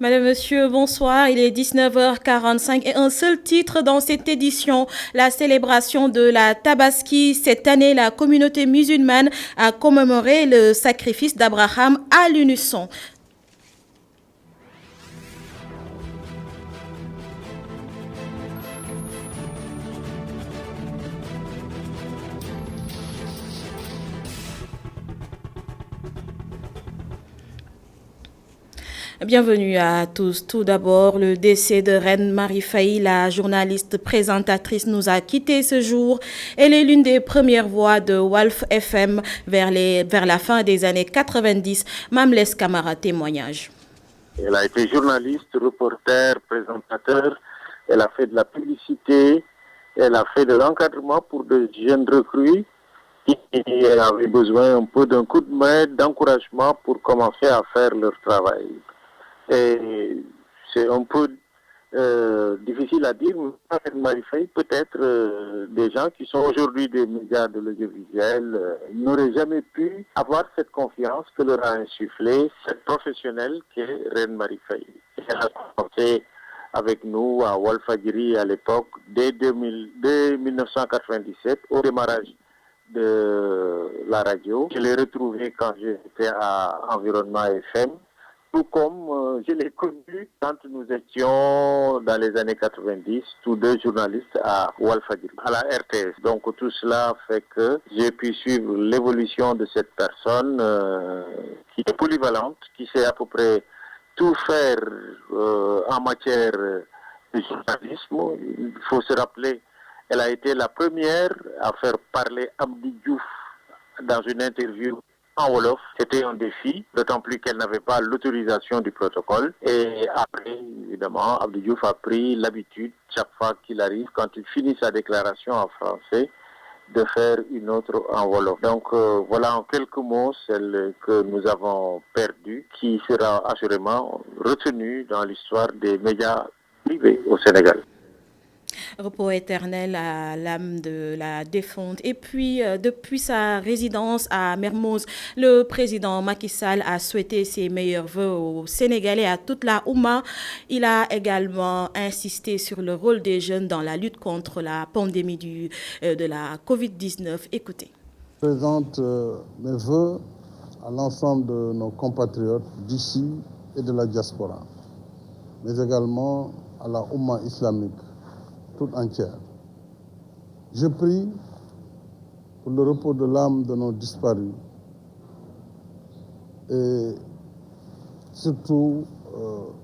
Madame, Monsieur, bonsoir. Il est 19h45 et un seul titre dans cette édition, la célébration de la Tabaski. Cette année, la communauté musulmane a commémoré le sacrifice d'Abraham à l'unisson. Bienvenue à tous. Tout d'abord, le décès de Reine Marie Faye, la journaliste présentatrice, nous a quittés ce jour. Elle est l'une des premières voix de Walf FM vers la fin des années 90. Mamles Camara, témoignage. Elle a été journaliste, reporter, présentateur. Elle a fait de la publicité. Elle a fait de l'encadrement pour de jeunes recrues qui avaient besoin un peu d'un coup de main, d'encouragement pour commencer à faire leur travail. Et c'est un peu difficile à dire, mais Marie Faye, peut-être des gens qui sont aujourd'hui des médias de l'audiovisuel n'auraient jamais pu avoir cette confiance que leur a insufflé cette professionnelle qui est Reine Marie Faye. Elle a commencé avec nous à Walfadjri à l'époque, dès 1997, au démarrage de la radio. Je l'ai retrouvée quand j'étais à Environnement FM. Tout comme je l'ai connu quand nous étions dans les années 90, tous deux journalistes à Walfadjri, à la RTS. Donc tout cela fait que j'ai pu suivre l'évolution de cette personne qui est polyvalente, qui sait à peu près tout faire en matière de journalisme. Il faut se rappeler, elle a été la première à faire parler Abdou Diouf dans une interview en Wolof. C'était un défi, d'autant plus qu'elle n'avait pas l'autorisation du protocole. Et après, évidemment, Abdou Diouf a pris l'habitude, chaque fois qu'il arrive, quand il finit sa déclaration en français, de faire une autre en Wolof. Donc voilà en quelques mots celle que nous avons perdue, qui sera assurément retenue dans l'histoire des médias privés au Sénégal. Repos éternel à l'âme de la défunte. Et puis, depuis sa résidence à Mermoz, le président Macky Sall a souhaité ses meilleurs voeux aux Sénégalais, à toute la Oumma. Il a également insisté sur le rôle des jeunes dans la lutte contre la pandémie de la COVID-19. Écoutez. Je présente mes voeux à l'ensemble de nos compatriotes d'ici et de la diaspora, mais également à la Oumma islamique toute entière. Je prie pour le repos de l'âme de nos disparus et surtout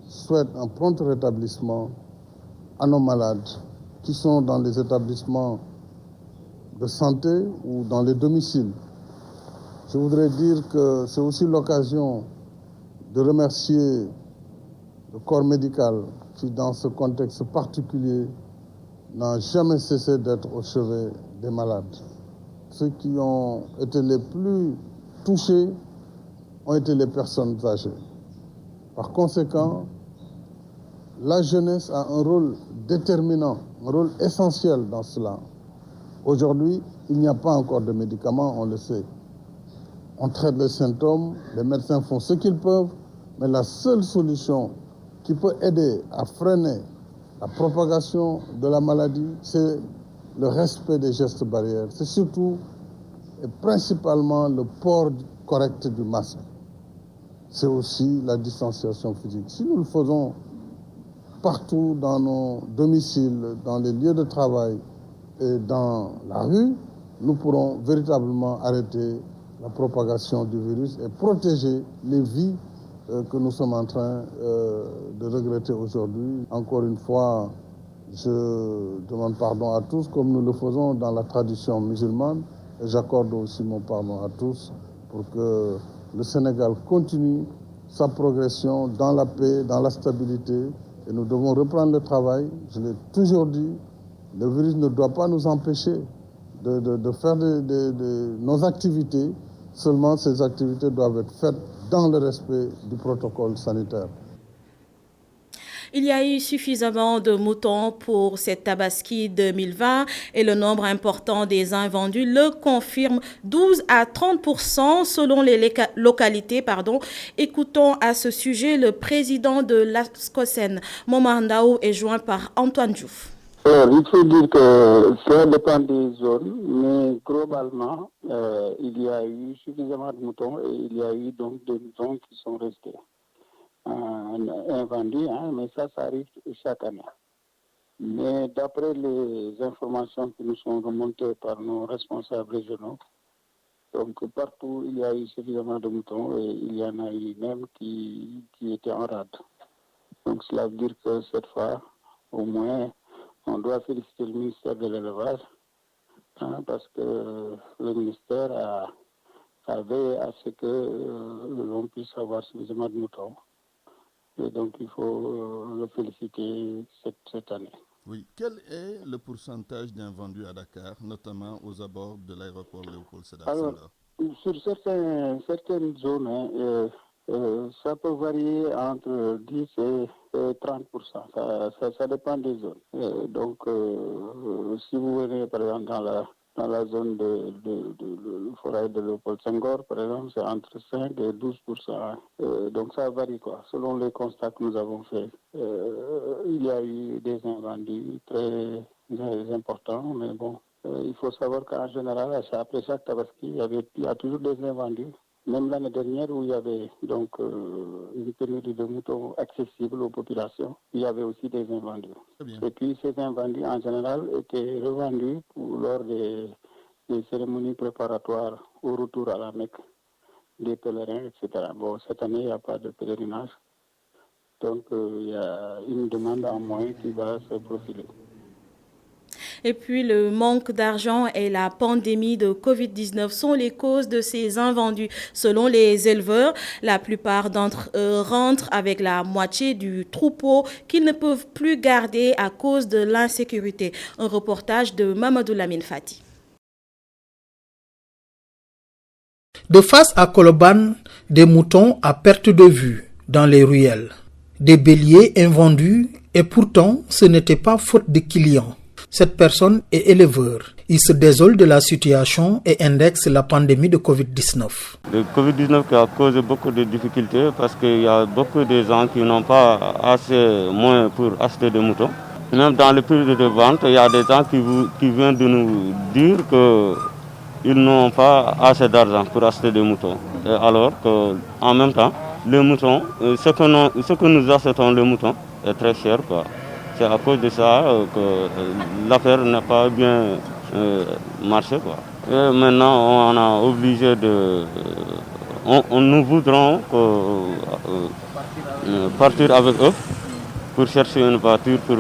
souhaite un prompt rétablissement à nos malades qui sont dans les établissements de santé ou dans les domiciles. Je voudrais dire que c'est aussi l'occasion de remercier le corps médical qui, dans ce contexte particulier, n'a jamais cessé d'être au chevet des malades. Ceux qui ont été les plus touchés ont été les personnes âgées. Par conséquent, la jeunesse a un rôle déterminant, un rôle essentiel dans cela. Aujourd'hui, il n'y a pas encore de médicaments, on le sait. On traite les symptômes, les médecins font ce qu'ils peuvent, mais la seule solution qui peut aider à freiner la propagation de la maladie, c'est le respect des gestes barrières. C'est surtout et principalement le port correct du masque. C'est aussi la distanciation physique. Si nous le faisons partout dans nos domiciles, dans les lieux de travail et dans la rue, nous pourrons véritablement arrêter la propagation du virus et protéger les vies que nous sommes en train de regretter aujourd'hui. Encore une fois, je demande pardon à tous, comme nous le faisons dans la tradition musulmane, et j'accorde aussi mon pardon à tous pour que le Sénégal continue sa progression dans la paix, dans la stabilité, et nous devons reprendre le travail. Je l'ai toujours dit, le virus ne doit pas nous empêcher de faire nos activités, seulement ces activités doivent être faites dans le respect du protocole sanitaire. Il y a eu suffisamment de moutons pour cette Tabaski 2020 et le nombre important des invendus le confirme, 12 à 30% selon les localités. Écoutons à ce sujet le président de l'ASCOSEN, Momar Ndao, est joint par Antoine Diouf. Il faut dire que ça dépend des zones, mais globalement, il y a eu suffisamment de moutons et il y a eu donc des moutons qui sont restés invendus, mais ça arrive chaque année. Mais d'après les informations qui nous sont remontées par nos responsables régionaux, donc partout il y a eu suffisamment de moutons et il y en a eu même qui étaient en rade. Donc cela veut dire que cette fois, au moins, on doit féliciter le ministère de l'élevage parce que le ministère a veillé à ce que l'on puisse avoir suffisamment de moutons. Et donc il faut le féliciter cette année. Oui. Quel est le pourcentage d'invendus à Dakar, notamment aux abords de l'aéroport Léopold Sédar Senghor? Alors, sur certaines zones, ça peut varier entre 10 et 30%. Ça dépend des zones. Donc, si vous venez, par exemple, dans la zone de forêt de Léopold Senghor, par exemple, c'est entre 5 et 12%. Donc, ça varie, quoi. Selon les constats que nous avons faits, il y a eu des invendus très importants, mais bon, il faut savoir qu'en général, après chaque Tabaski, il y a toujours des invendus. Même l'année dernière où il y avait donc une pénurie de moutons accessible aux populations, il y avait aussi des invendus. Et puis ces invendus en général étaient revendus lors des cérémonies préparatoires au retour à la Mecque des pèlerins, etc. Bon, cette année, il n'y a pas de pèlerinage. Donc il y a une demande en moins qui va se profiler. Et puis le manque d'argent et la pandémie de Covid-19 sont les causes de ces invendus. Selon les éleveurs, la plupart d'entre eux rentrent avec la moitié du troupeau qu'ils ne peuvent plus garder à cause de l'insécurité. Un reportage de Mamadou Lamine Fati. De face à Koloban, des moutons à perte de vue dans les ruelles. Des béliers invendus et pourtant ce n'était pas faute de clients. Cette personne est éleveur. Il se désole de la situation et indexe la pandémie de Covid-19. Le Covid-19 qui a causé beaucoup de difficultés parce qu'il y a beaucoup de gens qui n'ont pas assez moins pour acheter des moutons. Même dans le prix de vente, il y a des gens qui viennent de nous dire qu'ils n'ont pas assez d'argent pour acheter des moutons. Et alors qu'en même temps, les moutons, ce que nous achetons les moutons est très cher, quoi. C'est à cause de ça que l'affaire n'a pas bien marché, quoi. Et maintenant, on a obligé nous voudrons partir avec eux pour chercher une voiture pour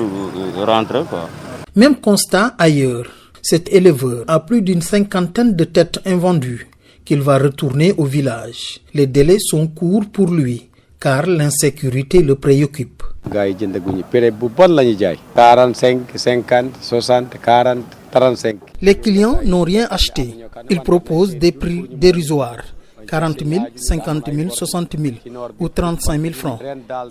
rentrer, quoi. Même constat ailleurs. Cet éleveur a plus d'une 50aine de têtes invendues qu'il va retourner au village. Les délais sont courts pour lui, car l'insécurité le préoccupe. 45, 50, 60, 40, 35. Les clients n'ont rien acheté. Ils proposent des prix dérisoires. 40 000, 50 000, 60 000 ou 35 000 francs.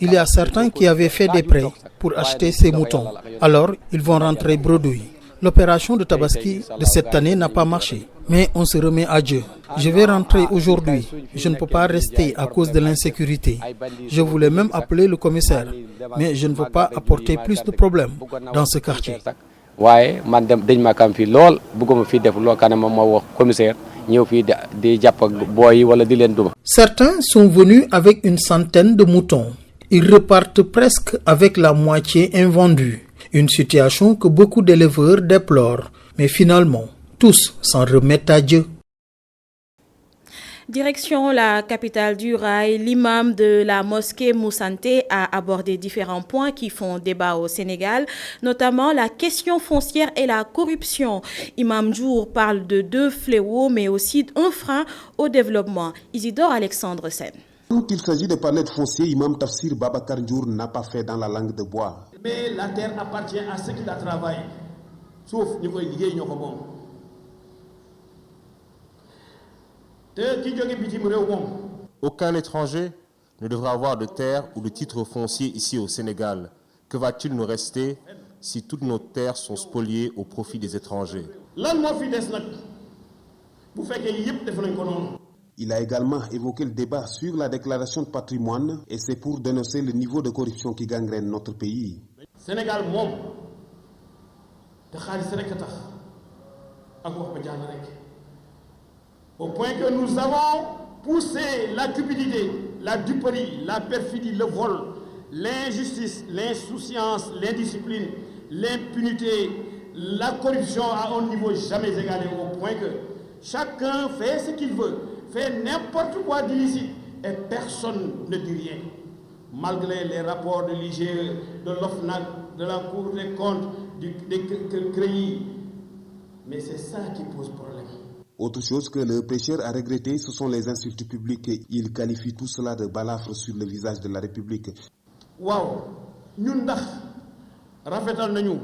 Il y a certains qui avaient fait des prêts pour acheter ces moutons. Alors, ils vont rentrer bredouilles. L'opération de Tabaski de cette année n'a pas marché. Mais on se remet à Dieu. Je vais rentrer aujourd'hui. Je ne peux pas rester à cause de l'insécurité. Je voulais même appeler le commissaire. Mais je ne veux pas apporter plus de problèmes dans ce quartier. Certains sont venus avec une centaine de moutons. Ils repartent presque avec la moitié invendue. Une situation que beaucoup d'éleveurs déplorent. Mais finalement, tous s'en remettent à Dieu. Direction la capitale du rail, l'imam de la mosquée Moussanté a abordé différents points qui font débat au Sénégal, notamment la question foncière et la corruption. Imam Djour parle de deux fléaux, mais aussi d'un frein au développement. Isidore Alexandre Sen. Quand il s'agit de planètes foncières, Imam Tafsir Babacar Djour n'a pas fait dans la langue de bois. Mais la terre appartient à ceux qui la travaillent, sauf nous qui liggéey ñoko mom. Aucun étranger ne devra avoir de terre ou de titre foncier ici au Sénégal. Que va-t-il nous rester si toutes nos terres sont spoliées au profit des étrangers? Il a également évoqué le débat sur la déclaration de patrimoine et c'est pour dénoncer le niveau de corruption qui gangrène notre pays. Sénégal moom te xaalis rek tax ak wax ba jàll rek au point que nous avons poussé la cupidité, la duperie, la perfidie, le vol, l'injustice, l'insouciance, l'indiscipline, l'impunité, la corruption à un niveau jamais égalé, au point que chacun fait ce qu'il veut, fait n'importe quoi d'illicite et personne ne dit rien. Malgré les rapports de l'IGE, de l'OFNAC, de la Cour des comptes, des CREI. Mais c'est ça qui pose problème. Autre chose que le prêcheur a regretté, ce sont les insultes publiques. Il qualifie tout cela de balafre sur le visage de la République. Wow, ñun ndax rafetal nañu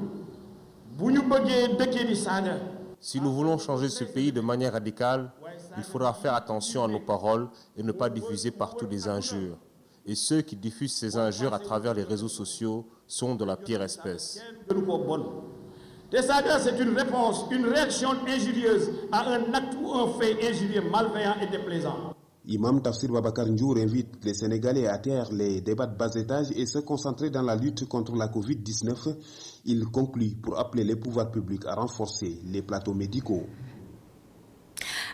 bu ñu bëggee dëkkee di saaga. Si nous voulons changer ce pays de manière radicale, il faudra faire attention à nos paroles et ne pas diffuser partout des injures. Et ceux qui diffusent ces injures à travers les réseaux sociaux sont de la pire espèce. C'est une réponse, une réaction injurieuse à un acte ou un fait injurieux, malveillant et déplaisant. Imam Tafsir Babakar Ndjour invite les Sénégalais à taire les débats de bas étage et se concentrer dans la lutte contre la Covid-19. Il conclut pour appeler les pouvoirs publics à renforcer les plateaux médicaux.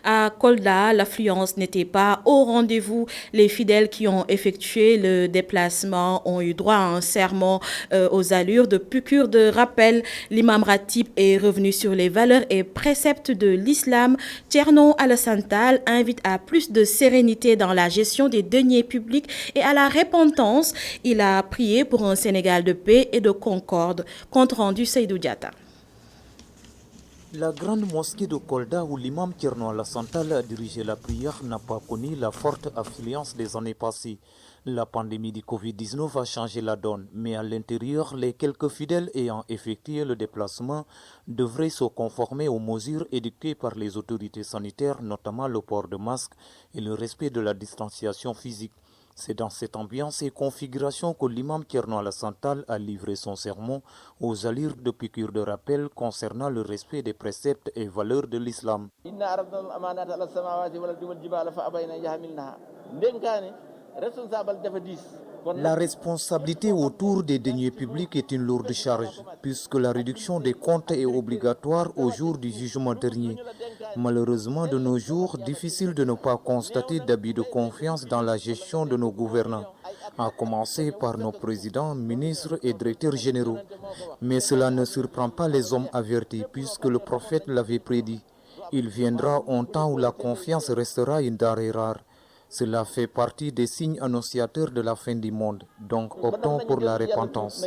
À Kolda, l'affluence n'était pas au rendez-vous. Les fidèles qui ont effectué le déplacement ont eu droit à un sermon aux allures de piqûre de rappel. L'imam Ratib est revenu sur les valeurs et préceptes de l'islam. Thierno Alassane Tall invite à plus de sérénité dans la gestion des deniers publics et à la repentance. Il a prié pour un Sénégal de paix et de concorde. Compte rendu Seydou Diatta. La grande mosquée de Kolda où l'imam Thierno Alassane Tall a dirigé la prière n'a pas connu la forte affluence des années passées. La pandémie du Covid-19 a changé la donne, mais à l'intérieur, les quelques fidèles ayant effectué le déplacement devraient se conformer aux mesures édictées par les autorités sanitaires, notamment le port de masque et le respect de la distanciation physique. C'est dans cette ambiance et configuration que l'imam Thierno Alassane Tall a livré son sermon aux allures de piqûre de rappel concernant le respect des préceptes et valeurs de l'islam. La responsabilité autour des deniers publics est une lourde charge, puisque la réduction des comptes est obligatoire au jour du jugement dernier. Malheureusement, de nos jours, difficile de ne pas constater d'abus de confiance dans la gestion de nos gouvernants, à commencer par nos présidents, ministres et directeurs généraux. Mais cela ne surprend pas les hommes avertis, puisque le prophète l'avait prédit. Il viendra un temps où la confiance restera une denrée rare. Cela fait partie des signes annonciateurs de la fin du monde, donc optons pour la repentance.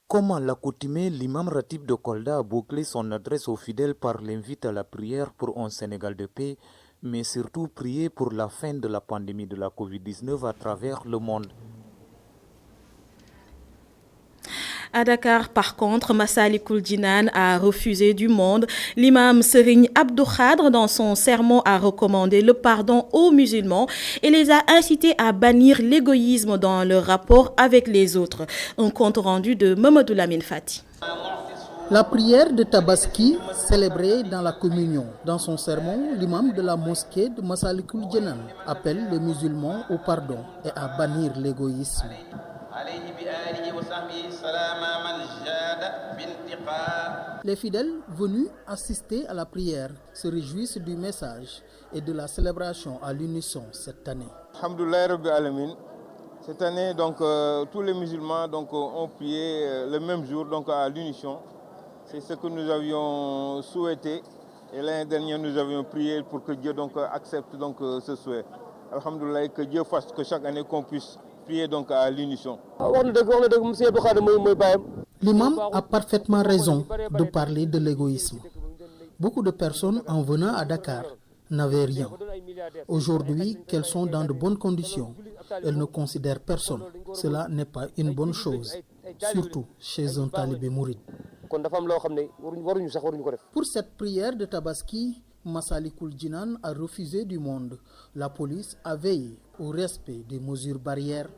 Comme à l'accoutumée, l'imam Ratib de Kolda a bouclé son adresse aux fidèles par l'invite à la prière pour un Sénégal de paix, mais surtout prier pour la fin de la pandémie de la Covid-19 à travers le monde. À Dakar, par contre, Massalikul Jinan a refusé du monde. L'imam Serigne Abdou Khadre, dans son sermon, a recommandé le pardon aux musulmans et les a incités à bannir l'égoïsme dans leur rapport avec les autres. Un compte rendu de Mamadou Lamine Fati. La prière de Tabaski, célébrée dans la communion. Dans son sermon, l'imam de la mosquée de Massalikul Jinan appelle les musulmans au pardon et à bannir l'égoïsme. Les fidèles venus assister à la prière se réjouissent du message et de la célébration à l'unisson cette année. Alhamdoulilah Rabbil Alamin. Cette année, donc, tous les musulmans donc, ont prié le même jour donc, à l'unisson. C'est ce que nous avions souhaité. Et l'année dernière, nous avions prié pour que Dieu donc, accepte donc, ce souhait. Alhamdoulilah, que Dieu fasse que chaque année qu'on puisse prier donc, à l'unisson. L'imam a parfaitement raison de parler de l'égoïsme. Beaucoup de personnes en venant à Dakar n'avaient rien. Aujourd'hui, qu'elles sont dans de bonnes conditions, elles ne considèrent personne. Cela n'est pas une bonne chose, surtout chez un talibé mouride. Pour cette prière de Tabaski, Massalikul Jinan a refusé du monde. La police a veillé au respect des mesures barrières.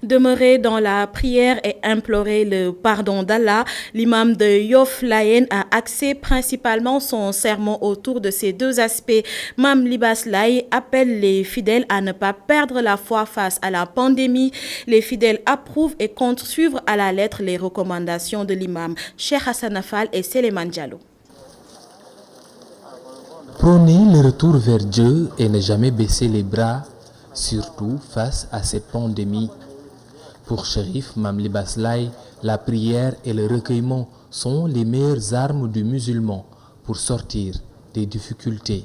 Demeurer dans la prière et implorer le pardon d'Allah, l'imam de Yoff Layène a axé principalement son sermon autour de ces deux aspects. Mam Libas Laye appelle les fidèles à ne pas perdre la foi face à la pandémie. Les fidèles approuvent et comptent suivre à la lettre les recommandations de l'imam Cheikh Hassan Afal et Seleman Diallo. Prôner le retour vers Dieu et ne jamais baisser les bras, surtout face à cette pandémie. Pour Chérif Mam Libas Laye, la prière et le recueillement sont les meilleures armes du musulman pour sortir des difficultés.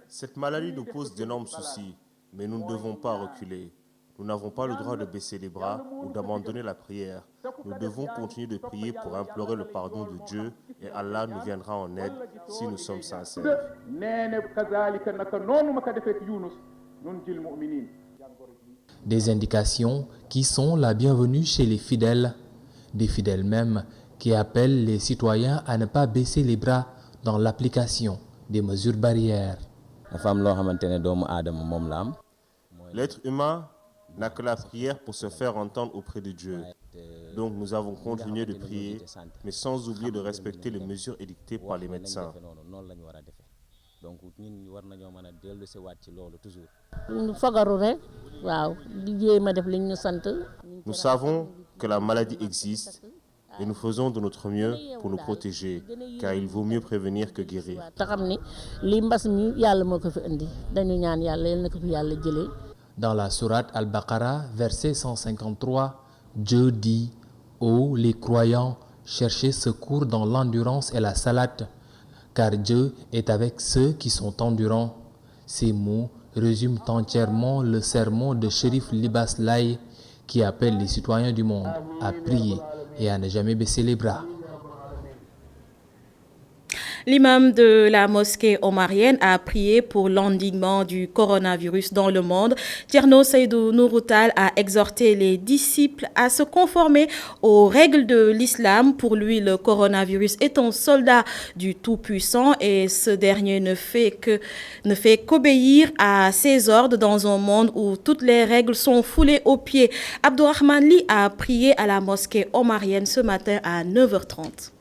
Cette maladie nous pose d'énormes soucis, mais nous ne devons pas reculer. Nous n'avons pas le droit de baisser les bras ou d'abandonner la prière. Nous devons continuer de prier pour implorer le pardon de Dieu et Allah nous viendra en aide si nous sommes sincères. Des indications qui sont la bienvenue chez les fidèles, des fidèles même qui appellent les citoyens à ne pas baisser les bras dans l'application des mesures barrières. L'être humain n'a que la prière pour se faire entendre auprès de Dieu. Donc nous avons continué de prier, mais sans oublier de respecter les mesures édictées par les médecins. Nous savons que la maladie existe et nous faisons de notre mieux pour nous protéger, car il vaut mieux prévenir que guérir. Dans la sourate Al-Baqarah, verset 153, Dieu dit « Ô les croyants, cherchez secours dans l'endurance et la salate, car Dieu est avec ceux qui sont endurants. » Ces mots résument entièrement le sermon de Chérif Libas Laye qui appelle les citoyens du monde à prier et à ne jamais baisser les bras. L'imam de la mosquée omarienne a prié pour l'endiguement du coronavirus dans le monde. Thierno Seydou Nouroutal a exhorté les disciples à se conformer aux règles de l'islam. Pour lui, le coronavirus est un soldat du Tout-Puissant et ce dernier ne fait qu'obéir à ses ordres dans un monde où toutes les règles sont foulées aux pieds. Abdourahman Li a prié à la mosquée omarienne ce matin à 9h30.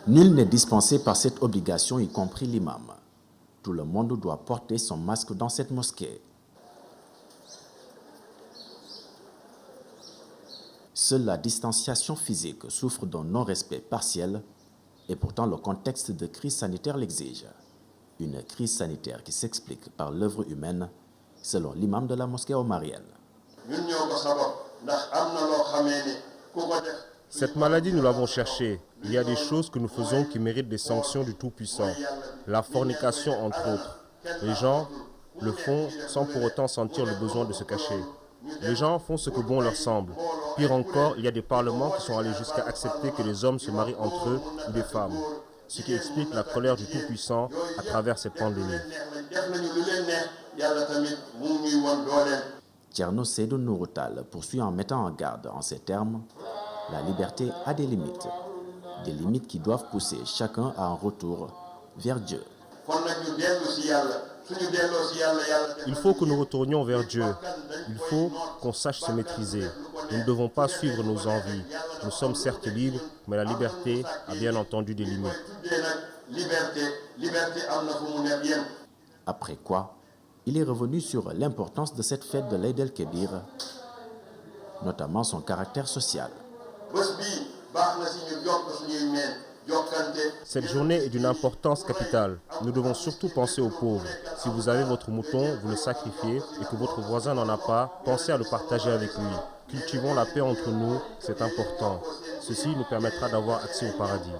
Nul n'est dispensé par cette obligation, y compris l'imam. Tout le monde doit porter son masque dans cette mosquée. Seule la distanciation physique souffre d'un non-respect partiel et pourtant le contexte de crise sanitaire l'exige. Une crise sanitaire qui s'explique par l'œuvre humaine, selon l'imam de la mosquée omarienne. Cette maladie, nous l'avons cherchée. Il y a des choses que nous faisons qui méritent des sanctions du Tout-Puissant. La fornication, entre autres. Les gens le font sans pour autant sentir le besoin de se cacher. Les gens font ce que bon leur semble. Pire encore, il y a des parlements qui sont allés jusqu'à accepter que les hommes se marient entre eux ou des femmes. Ce qui explique la colère du Tout-Puissant à travers cette pandémie. Thierno Seydou Nouroutal poursuit en mettant en garde en ces termes: la liberté a des limites qui doivent pousser chacun à un retour vers Dieu. Il faut que nous retournions vers Dieu. Il faut qu'on sache se maîtriser. Nous ne devons pas suivre nos envies. Nous sommes certes libres, mais la liberté a bien entendu des limites. Après quoi, il est revenu sur l'importance de cette fête de l'Aïd el-Kébir, notamment son caractère social. Cette journée est d'une importance capitale. Nous devons surtout penser aux pauvres. Si vous avez votre mouton, vous le sacrifiez et que votre voisin n'en a pas, pensez à le partager avec lui. Cultivons la paix entre nous, c'est important. Ceci nous permettra d'avoir accès au paradis.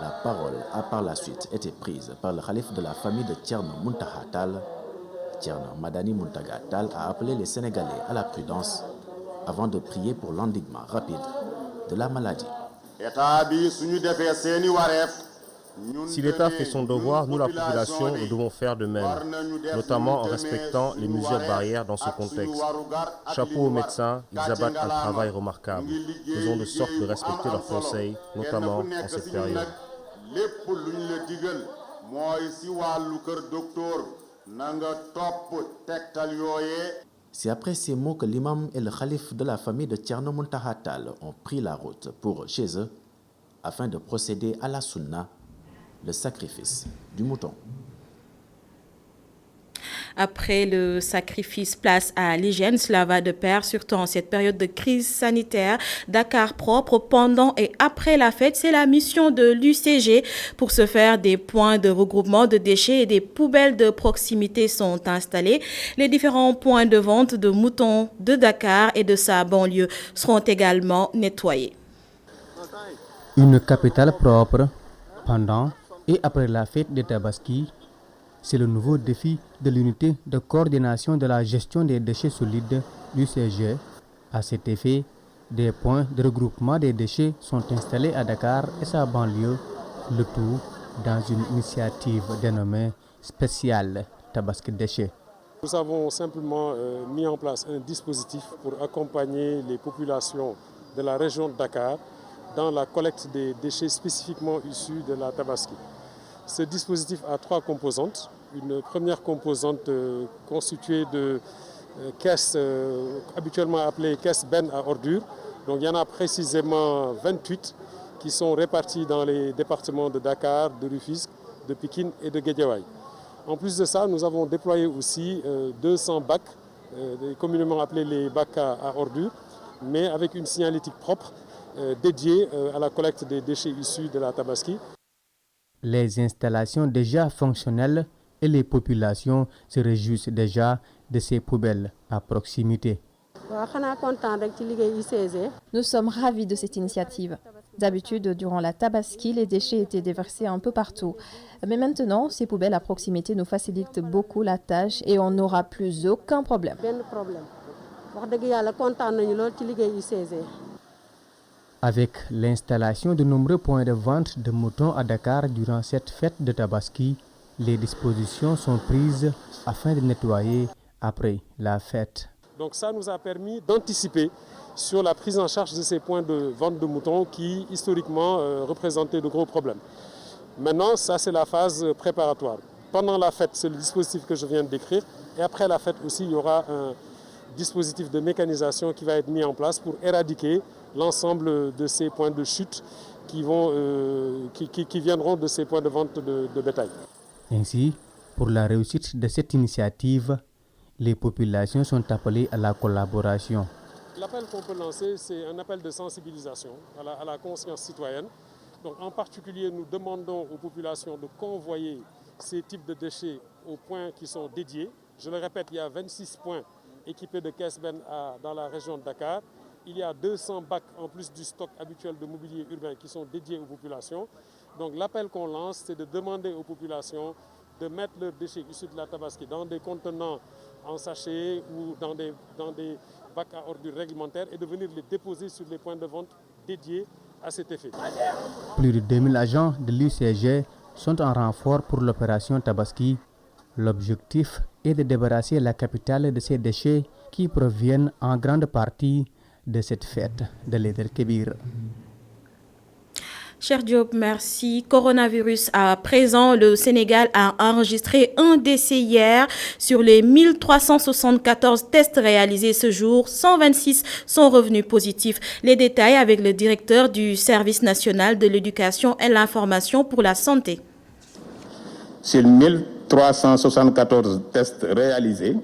La parole a par la suite été prise par le khalife de la famille de Thierno Muntaga Tall. Thierno Madani Muntaga Tall a appelé les Sénégalais à la prudence avant de prier pour l'endiguement rapide de la maladie. Si l'État fait son devoir, nous, la population, nous devons faire de même, notamment en respectant les mesures barrières dans ce contexte. Chapeau aux médecins, ils abattent un travail remarquable. Faisons de sorte de respecter leurs conseils, notamment en cette période. C'est après ces mots que l'imam et le khalife de la famille de Thierno Muntaha Tall ont pris la route pour chez eux afin de procéder à la sunna, le sacrifice du mouton. Après le sacrifice, place à l'hygiène. Cela va de pair, surtout en cette période de crise sanitaire. Dakar propre pendant et après la fête, c'est la mission de l'UCG. Pour ce faire, des points de regroupement de déchets et des poubelles de proximité sont installés. Les différents points de vente de moutons de Dakar et de sa banlieue seront également nettoyés. Une capitale propre pendant et après la fête de Tabaski. C'est le nouveau défi de l'unité de coordination de la gestion des déchets solides, l'UCG. À cet effet, des points de regroupement des déchets sont installés à Dakar et sa banlieue, le tout dans une initiative dénommée spéciale Tabaski Déchets. Nous avons simplement mis en place un dispositif pour accompagner les populations de la région de Dakar dans la collecte des déchets spécifiquement issus de la Tabaski. Ce dispositif a trois composantes. Une première composante constituée de caisses habituellement appelées caisses bennes à ordures. Donc il y en a précisément 28 qui sont réparties dans les départements de Dakar, de Rufisque, de Pikine et de Guédiawaye. En plus de ça, nous avons déployé aussi 200 bacs, communément appelés les bacs à ordures, mais avec une signalétique propre dédiée à la collecte des déchets issus de la Tabaski. Les installations déjà fonctionnelles et les populations se réjouissent déjà de ces poubelles à proximité. Nous sommes ravis de cette initiative. D'habitude, durant la Tabaski, les déchets étaient déversés un peu partout. Mais maintenant, ces poubelles à proximité nous facilitent beaucoup la tâche et on n'aura plus aucun problème. Avec l'installation de nombreux points de vente de moutons à Dakar durant cette fête de Tabaski, les dispositions sont prises afin de nettoyer après la fête. Donc ça nous a permis d'anticiper sur la prise en charge de ces points de vente de moutons qui historiquement représentaient de gros problèmes. Maintenant, ça c'est la phase préparatoire. Pendant la fête, c'est le dispositif que je viens de décrire. Et après la fête aussi, il y aura un dispositif de mécanisation qui va être mis en place pour éradiquer l'ensemble de ces points de chute qui viendront de ces points de vente de bétail. Ainsi, pour la réussite de cette initiative, les populations sont appelées à la collaboration. L'appel qu'on peut lancer, c'est un appel de sensibilisation à la conscience citoyenne. Donc, en particulier, nous demandons aux populations de convoyer ces types de déchets aux points qui sont dédiés. Je le répète, il y a 26 points équipés de caisses bennes dans la région de Dakar. Il y a 200 bacs en plus du stock habituel de mobilier urbain qui sont dédiés aux populations. Donc l'appel qu'on lance, c'est de demander aux populations de mettre leurs déchets issus de la Tabaski dans des contenants en sachet ou dans des bacs à ordures réglementaires et de venir les déposer sur les points de vente dédiés à cet effet. Plus de 2000 agents de l'UCG sont en renfort pour l'opération Tabaski. L'objectif est de débarrasser la capitale de ces déchets qui proviennent en grande partie de cette fête de l'Eid el-Kébir. Cher Diop, merci. Coronavirus à présent, le Sénégal a enregistré un décès hier. Sur les 1374 tests réalisés ce jour, 126 sont revenus positifs. Les détails avec le directeur du Service national de l'éducation et l'information pour la santé. Sur 1374 tests réalisés,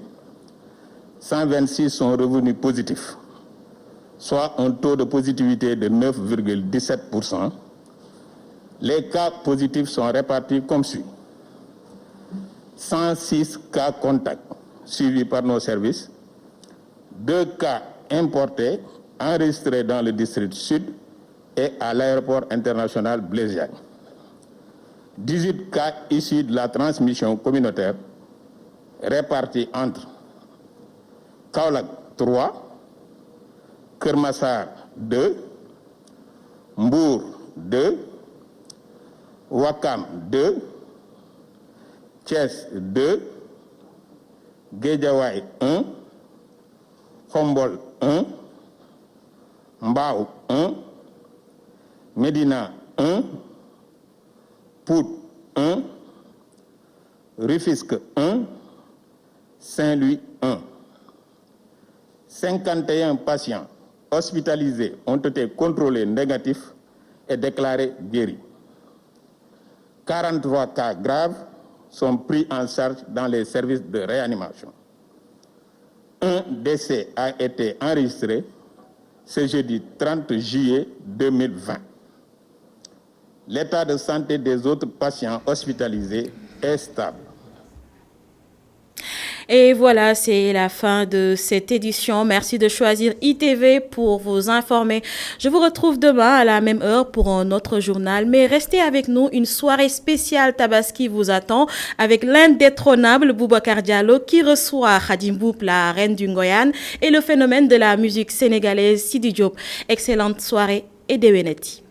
126 sont revenus positifs, soit un taux de positivité de 9,17%. Les cas positifs sont répartis comme suit. 106 cas contacts suivis par nos services, 2 cas importés enregistrés dans le district sud et à l'aéroport international Blaise Diagne. 18 cas issus de la transmission communautaire répartis entre Kaolack 3, Keur Massar 2, Mbour 2, Ouakam 2, Thiès 2, Guédiawaye 1, Khombol 1, Mbao 1, Médina 1, Pout 1, Rufisque 1, Saint-Louis 1. 51 patients hospitalisés ont été contrôlés négatifs et déclarés guéris. 43 cas graves sont pris en charge dans les services de réanimation. Un décès a été enregistré ce jeudi 30 juillet 2020. L'état de santé des autres patients hospitalisés est stable. Et voilà, c'est la fin de cette édition. Merci de choisir ITV pour vous informer. Je vous retrouve demain à la même heure pour un autre journal. Mais restez avec nous, une soirée spéciale Tabaski vous attend avec l'indétrônable Boubacar Diallo qui reçoit Khadim Boub, la reine du Ngoyane, et le phénomène de la musique sénégalaise Sidi Diop. Excellente soirée et déwénati.